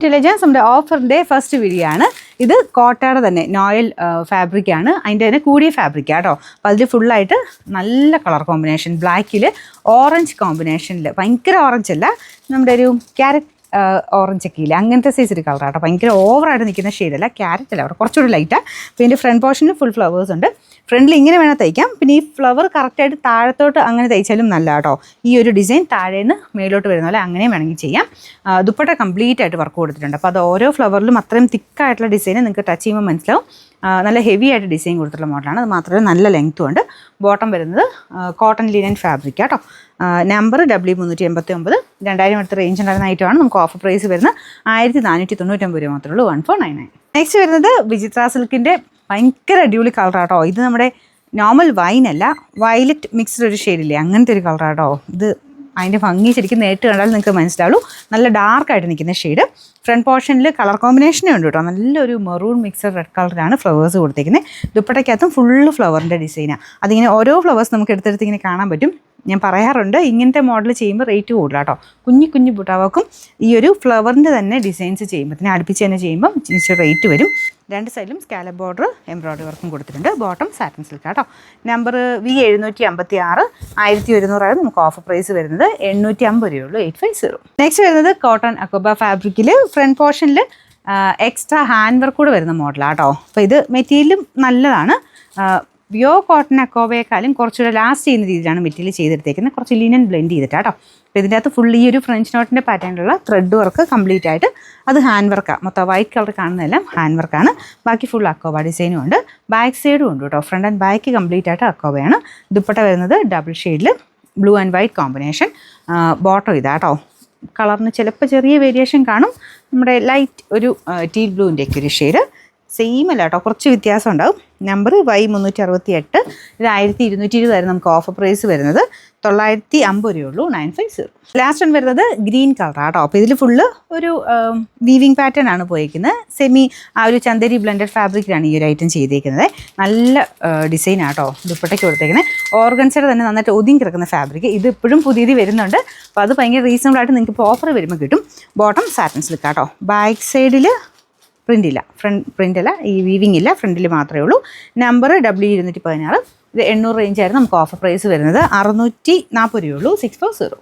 Intelligence നമ്മുടെ ഓഫറിൻ്റെ first video ആണ്. ഇത് കോട്ടയുടെ തന്നെ നോയൽ ഫാബ്രിക്കാണ്. അതിൻ്റെ തന്നെ കൂടിയ ഫാബ്രിക്കാണ് കേട്ടോ. അപ്പോൾ അതിൽ ഫുള്ളായിട്ട് നല്ല കളർ കോമ്പിനേഷൻ, ബ്ലാക്കിൽ ഓറഞ്ച് കോമ്പിനേഷനിൽ, ഭയങ്കര ഓറഞ്ച് അല്ല, നമ്മുടെ ഒരു ക്യാരറ്റ് ഓറഞ്ച് ഒക്കെ ഇല്ല, അങ്ങനത്തെ സൈസ് ഒരു കളറാണ് കേട്ടോ. ഭയങ്കര ഓവറായിട്ട് നിൽക്കുന്ന ഷെയ്ഡല്ല, ക്യാരറ്റ് അല്ല, അവിടെ കുറച്ചുകൂടി ലൈറ്റാണ്. അപ്പോൾ ഇതിൻ്റെ ഫ്രണ്ട് പോർഷനിൽ ഫുൾ ഫ്ലവേഴ്സ് ഉണ്ട്. ഫ്രണ്ടിൽ ഇങ്ങനെ വേണം തയ്ക്കാം. പിന്നെ ഈ ഫ്ലവർ കറക്റ്റായിട്ട് താഴത്തോട്ട് അങ്ങനെ തയ്ച്ചാലും നല്ല കേട്ടോ. ഈ ഒരു ഡിസൈൻ താഴേന്ന് മേലോട്ട് വരുന്ന പോലെ അങ്ങനെയും വേണമെങ്കിൽ ചെയ്യാം. ദുപ്പട്ട കംപ്ലീറ്റ് ആയിട്ട് വർക്ക് കൊടുത്തിട്ടുണ്ട്. അപ്പോൾ അത് ഓരോ ഫ്ലവറിലും അത്രയും തിക്കായിട്ടുള്ള ഡിസൈൻ നിങ്ങൾക്ക് ടച്ച് ചെയ്യുമ്പോൾ മനസ്സിലാവും. നല്ല ഹെവി ആയിട്ട് ഡിസൈൻ കൊടുത്തിട്ടുള്ള മോഡലാണ്. അത് മാത്രമല്ല നല്ല ലെങ്ത്തും ഉണ്ട്. ബോട്ടം വരുന്നത് കോട്ടൺ ലിനൻ ഫാബ്രിക് കേട്ടോ. നമ്പർ W389, 2000 അടുത്ത റേഞ്ച് ഉണ്ടായിരുന്ന ഐറ്റമാണ്. നമുക്ക് ഓഫർ പ്രൈസ് വരുന്നത് 1499 രൂപ മാത്രമേ ഉള്ളൂ, 1499. നെക്സ്റ്റ് വരുന്നത് വിചിത്ര സിൽക്കിൻ്റെ ഭയങ്കര അടിപൊളി കളറാട്ടോ. ഇത് നമ്മുടെ നോർമൽ വൈൻ അല്ല, വയലറ്റ് മിക്സ്ഡ് ഒരു ഷെയ്ഡില്ലേ, അങ്ങനത്തെ ഒരു കളറാട്ടോ. ഇത് അതിൻ്റെ ഭംഗി ശരിക്കും നേരിട്ട് കണ്ടാൽ നിങ്ങൾക്ക് മനസ്സിലാവുള്ളൂ. നല്ല ഡാർക്കായിട്ട് നിൽക്കുന്ന ഷെയ്ഡ്. ഫ്രണ്ട് പോർഷനിൽ കളർ കോമ്പിനേഷനേ ഉണ്ട് കേട്ടോ. നല്ലൊരു മെറൂൺ മിക്സഡ് റെഡ് കളറിലാണ് ഫ്ലവേഴ്സ് കൊടുത്തേക്കുന്നത്. ദുപ്പട്ടയ്ക്കകത്തും ഫുള്ള് ഫ്ലവറിൻ്റെ ഡിസൈനാണ്. അതിങ്ങനെ ഓരോ ഫ്ലവേഴ്സ് നമുക്ക് എടുത്തെടുത്ത് ഇങ്ങനെ കാണാൻ പറ്റും. ഞാൻ പറയാറുണ്ട്, ഇങ്ങനത്തെ മോഡൽ ചെയ്യുമ്പോൾ റേറ്റ് കൂടുതലാണ് കേട്ടോ. കുഞ്ഞു കുഞ്ഞു ബുട്ടാവാക്കും ഈ ഒരു ഫ്ലവറിൻ്റെ തന്നെ ഡിസൈൻസ് ചെയ്യുമ്പോൾ തന്നെ അടുപ്പിച്ച് തന്നെ ചെയ്യുമ്പം ഇച്ചിരി റേറ്റ് വരും. രണ്ട് സൈഡിലും സ്കാലപ്പ് ബോർഡർ എംബ്രോയ്ഡറി വർക്കും കൊടുത്തിട്ടുണ്ട്. ബോട്ടം സാറ്റിൻ സിൽക്ക് കേട്ടോ. നമ്പർ V756, 1100 നമുക്ക് ഓഫർ പ്രൈസ് വരുന്നത് 850 രൂപയുള്ളൂ, 850. നെക്സ്റ്റ് വരുന്നത് കോട്ടൺ അക്കോബ ഫാബ്രിക്കിൽ ഫ്രണ്ട് പോർഷനിൽ എക്സ്ട്രാ ഹാൻഡ് വർക്ക് കൂടെ വരുന്ന മോഡലാണ് കേട്ടോ. അപ്പോൾ ഇത് മെറ്റീരിയലും നല്ലതാണ്. പ്യോ കോട്ടൺ അക്കോബയെക്കാളും കുറച്ചുകൂടെ ലാസ്റ്റ് ചെയ്യുന്ന രീതിയിലാണ് മെറ്റീരിയൽ ചെയ്തെടുത്തേക്കുന്നത്. കുറച്ച് ലിനൻ ബ്ലെൻഡ് ചെയ്തിട്ടാണ് കേട്ടോ. അപ്പോൾ ഇതിൻ്റെ അകത്ത് ഫുൾ ഈ ഒരു ഫ്രഞ്ച് നോട്ടിൻ്റെ പാറ്റേണിലുള്ള ത്രെഡ് വർക്ക് കംപ്ലീറ്റ് ആയിട്ട് അത് ഹാൻഡ് വർക്കാണ്. മൊത്തം വൈറ്റ് കളർ കാണുന്നതെല്ലാം ഹാൻഡ് വർക്കാണ്. ബാക്കി ഫുൾ അക്കോബ ഡിസൈനും ഉണ്ട്. ബാക്ക് സൈഡും ഉണ്ട് കേട്ടോ. ഫ്രണ്ട് ആൻഡ് ബാക്ക് കംപ്ലീറ്റ് ആയിട്ട് അക്കോബയാണ്. ദുപ്പട്ട വരുന്നത് ഡബിൾ ഷെയ്ഡിൽ blue and white combination. Bottom ഇതാട്ടോ. കളറിന് ചിലപ്പോൾ ചെറിയ വേരിയേഷൻ കാണും. നമ്മുടെ ലൈറ്റ് ഒരു ടീൽ ബ്ലൂവിൻ്റെയൊക്കെ ഒരു ഷെയ്ഡ്. സെയിം അല്ല കേട്ടോ, കുറച്ച് വ്യത്യാസം ഉണ്ടാവും. നമ്പർ Y368, ഇത് 1220 നമുക്ക് ഓഫർ പ്രൈസ് വരുന്നത് 950 രൂപയുള്ളൂ, 950. ലാസ്റ്റ് വൺ വരുന്നത് ഗ്രീൻ കളറാണ് കേട്ടോ. അപ്പോൾ ഇതിൽ ഫുള്ള് ഒരു വീവിങ് പാറ്റേൺ ആണ് പോയിരിക്കുന്നത്. സെമി ആ ഒരു ചന്ദേരി ബ്ലെൻഡഡ് ഫാബ്രിക്കിലാണ് ഈ ഒരു ഐറ്റം ചെയ്തേക്കുന്നത്. നല്ല ഡിസൈനാണ് കേട്ടോ ദുപ്പട്ടയ്ക്ക് കൊടുത്തേക്കുന്നത്. ഓർഗൻസയുടെ തന്നെ നന്നായിട്ട് ഒതുങ്ങി കിടക്കുന്ന ഫാബ്രിക്. ഇത് ഇപ്പോഴും പുതിയത് വരുന്നുണ്ട്. അപ്പോൾ അത് ഭയങ്കര റീസണബിളായിട്ട് നിങ്ങൾക്ക് ഇപ്പോൾ ഓഫർ വരുമ്പോൾ കിട്ടും. ബോട്ടം സാറ്റിൻ സിൽക്ക് കേട്ടോ. ബാക്ക് സൈഡിൽ പ്രിൻ്റില്ല, പ്രിൻ്റല്ല, ഈ വീവിങ് ഇല്ല, ഫ്രണ്ടിൽ മാത്രമേ ഉള്ളൂ. നമ്പർ W216, ഇത് 800 റേഞ്ചായിരുന്നു നമുക്ക് ഓഫർ പ്രൈസ് വരുന്നത് 640 രൂപയുള്ളൂ, 640.